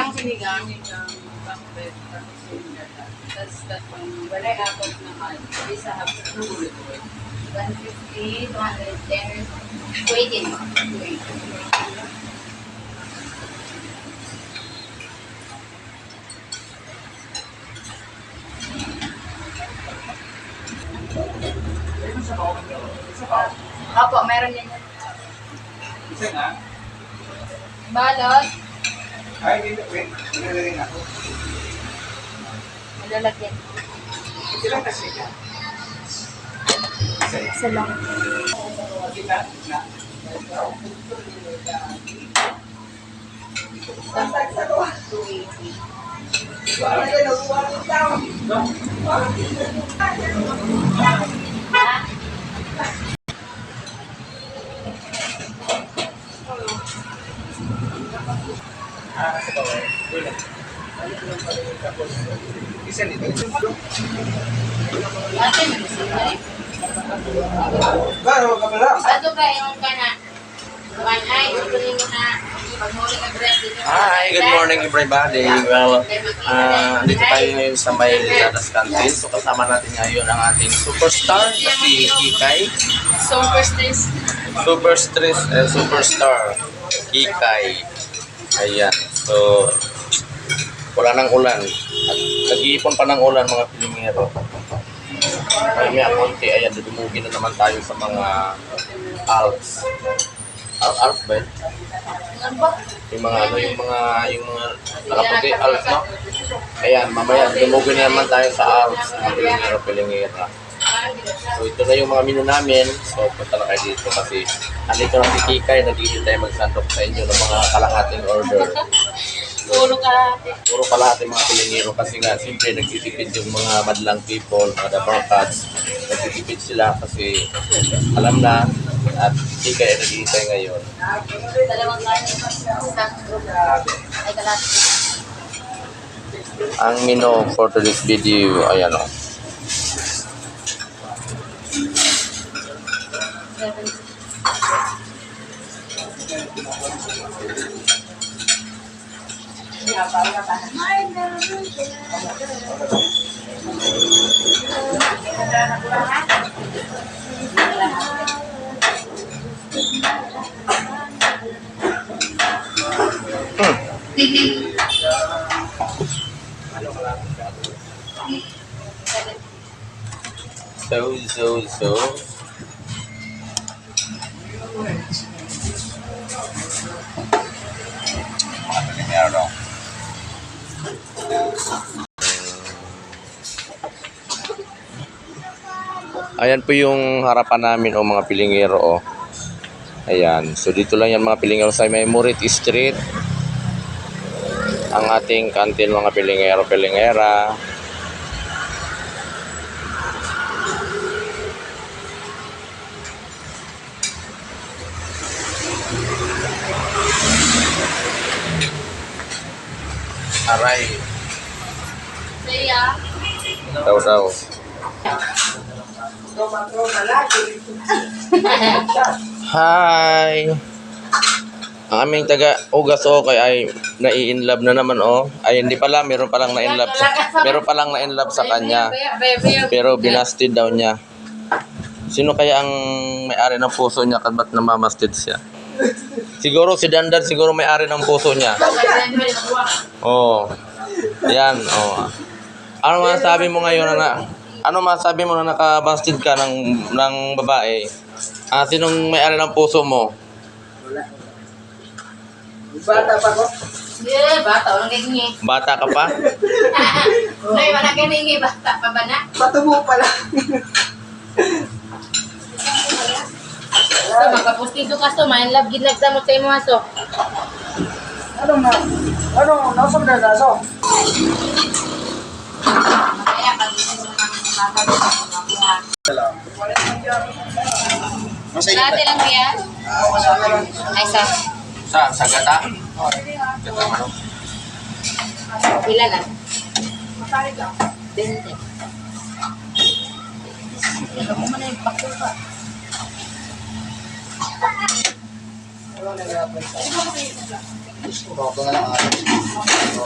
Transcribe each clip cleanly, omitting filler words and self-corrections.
Walang sinigang. Bakit? Tapos wala akong naman. Isa hapon. 150, 210, 280 no? 280. Opo, meron yan. Isa na? Balot. Ay, wait. Rin ako. Malalagyan. Ilan kasi ka? Isa lang. Kita na. Tapos 280. Isa nito. Baro ka pala. Ato ba yung kana? One eye, tuloy mo na. Pag-muli ka bread dito. Hi, good morning everybody. Well, dito tayo ngayon sa may Lizadas Canteen. So kasama natin ngayon ang ating superstar na si Kikay. Superstar Kikay. Ayan. So wala nang ulan. At nag-iipon pa ng ulan mga Pilingero. Ay may konti. Ayan, dudumugi na naman tayo sa mga Alps. Alps ba yun? Yung mga nakaputi, Alps, no? Ayan, mamaya, dumugi na naman tayo sa Alps, mga Pilingero. So, ito na yung mga menu namin. So, punta na kayo dito kasi andito na si Kikay, naghihintay magsandok sa inyo ng mga kalahating order. Puro kalahati. Puro kalahati mga Pilingero kasi nga, siyempre, nagtitipid yung mga madlang people, mga dabarkads. Nagtitipid sila kasi alam na at Kikay ay naghihintay ngayon. Dalawang kanin. Ay, kalahati. Ang menu for today's video, ayan o. So. Meron. Ayan po yung harapan namin o mga Pilingero o. Ayan. So dito lang yan mga Pilingero sa may Murit Street. Ang ating kantin mga Pilingero, Pilingera. Aray. Saya. Daw. Hi. Ang aming taga Ugas Okay ay nai-inlove na naman oh. Ay hindi pala, meron palang na-inlove sa kanya. Pero binasted daw niya. Sino kaya ang may-ari ng puso niya ba't namamasted siya? Siguro si Dandan siguro may-ari ng puso niya. Oh. Yan, oh. Ano masasabi mo ngayon na nakabasted ka ng babae? Sinong may-ari ng puso mo? Bata pa ko. Bata. Walang ganyan. Bata ka pa? Ay, walang ganyan. Bata pa ba na? Patubo pala. So, magpapustido ka so. Main love, ginlag sa mo sa imo aso. Nasa mo na naso? Kaya, pag-isip mo naman ng mga Dati lang yan? Ay, Sa gata? Gata ano? Ilan na? 20. Ito mo na yung pakto ka.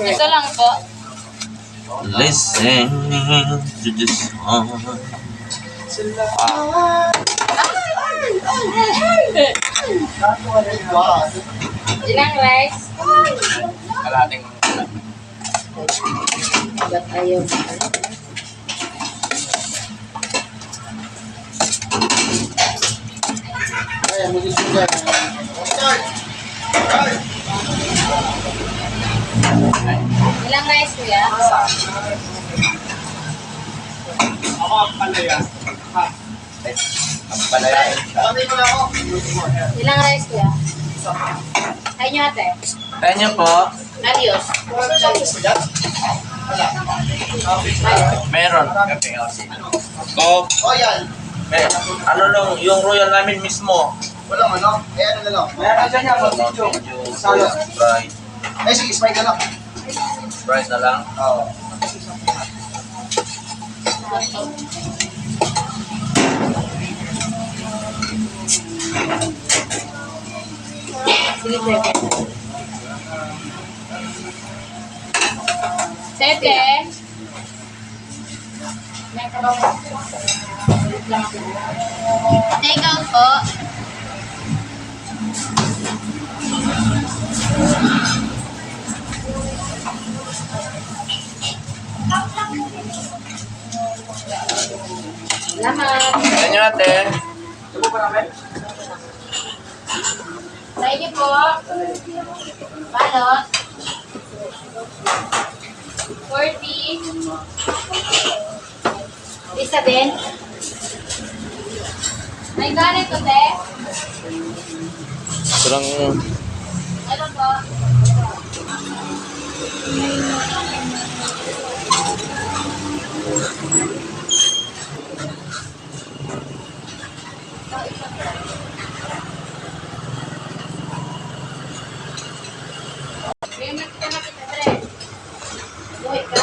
Ito lang po. Listen to the song. Ilang rice? Kalating Ba't ayaw? Ay, mag-isugan. Ilang rice kuya? ang palayain siya. Ilang rice kuya? Kaya nyo ate? Kaya niyo po, Adios. meron. Coke. Oh, yan. Ano nung, yung royal namin mismo. Walang ano? Eh, ano na lang? Meron dyan yan, mag-video. Salo. Sprite. Eh, sige, spike ka lang. Sprite na lang. Oo. Sige, Sete. Sete. May kabaw. Take out po. Salamat. Kaya niyo ate. Sa inyo po. Balot. 40. Isa din. May ganito, te. Kurang Ano po? Payment ka na kita, Dre. Wait, ka.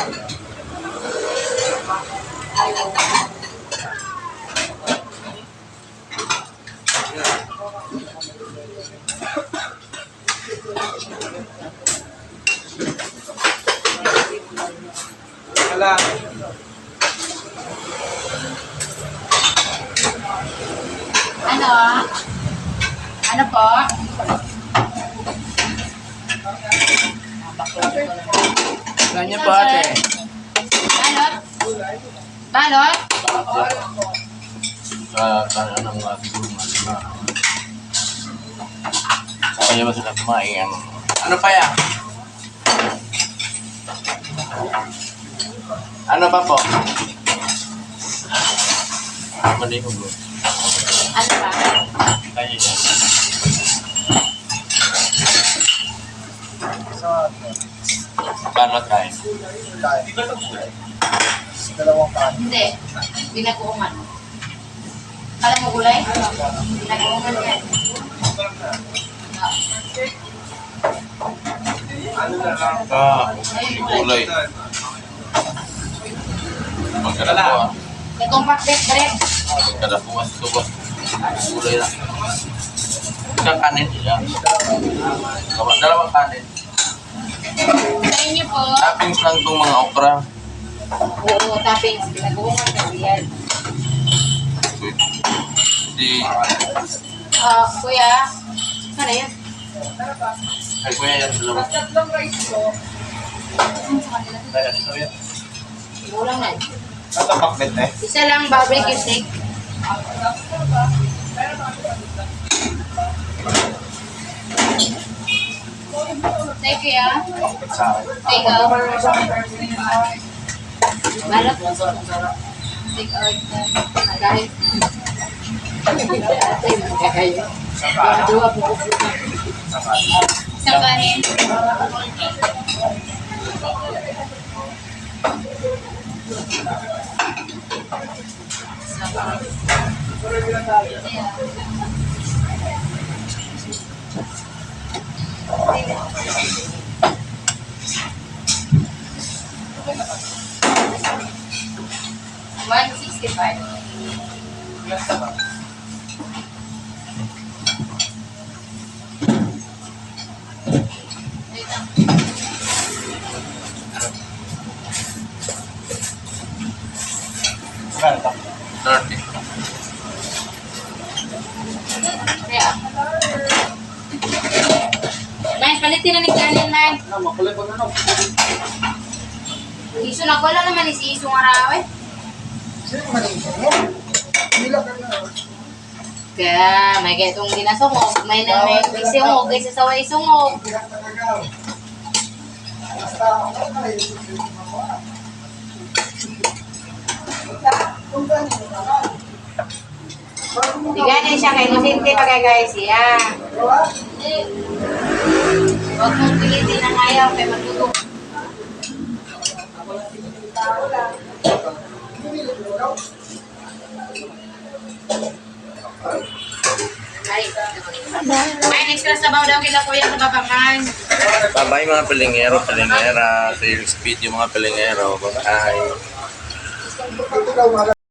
Wala. Ano? Ano po? Kaya niyo po ate. Balot? Balot? Kaya ng gulungan na. Kaya ba sila kumain? Ano pa yan? Ano pa po? Mali ko bro. Ano pa? Kaya yan. Balot kain. Dalawang kanin. Hindi. Binagoongan. Kala mo gulay? Binagoongan yan. Gulay. Magkala po ah. Itong pakbet, Dre. Magkala po mas suba. Gulay na. Isang kanin siya. Dalawang kanin. Sa inyo po. Toppings lang itong mga okra. Oo, toppings. Binagoongan sa yan. Di, Kuya. Ano yan? ay kuya yan dalawa. Kaya ito yan. Kulang na. Ano pakbet eh? Isa lang barbecue steak. Thank you, ah. Sa akin. Take out. Balot. Take out. Magalit. Ate, magkakayo. Dua po. Isang kanin. $165. Wait lang. makulay pag ano. Iso na wala naman si Iso nga raw eh. Sino man yung mo? Nila ka na. Kaya may gaitong dinasungog, may na may isungog, kaysa sa way sungog. Basta ako na yun. Di ganyan siya kay Nusinte magagay siya. Huwag mong pilitin ang ayaw kay matulog. May extra sabaw daw kila kuya sa babangan. Bye mga palingero, palingera. Sales video mga palingero. Bye.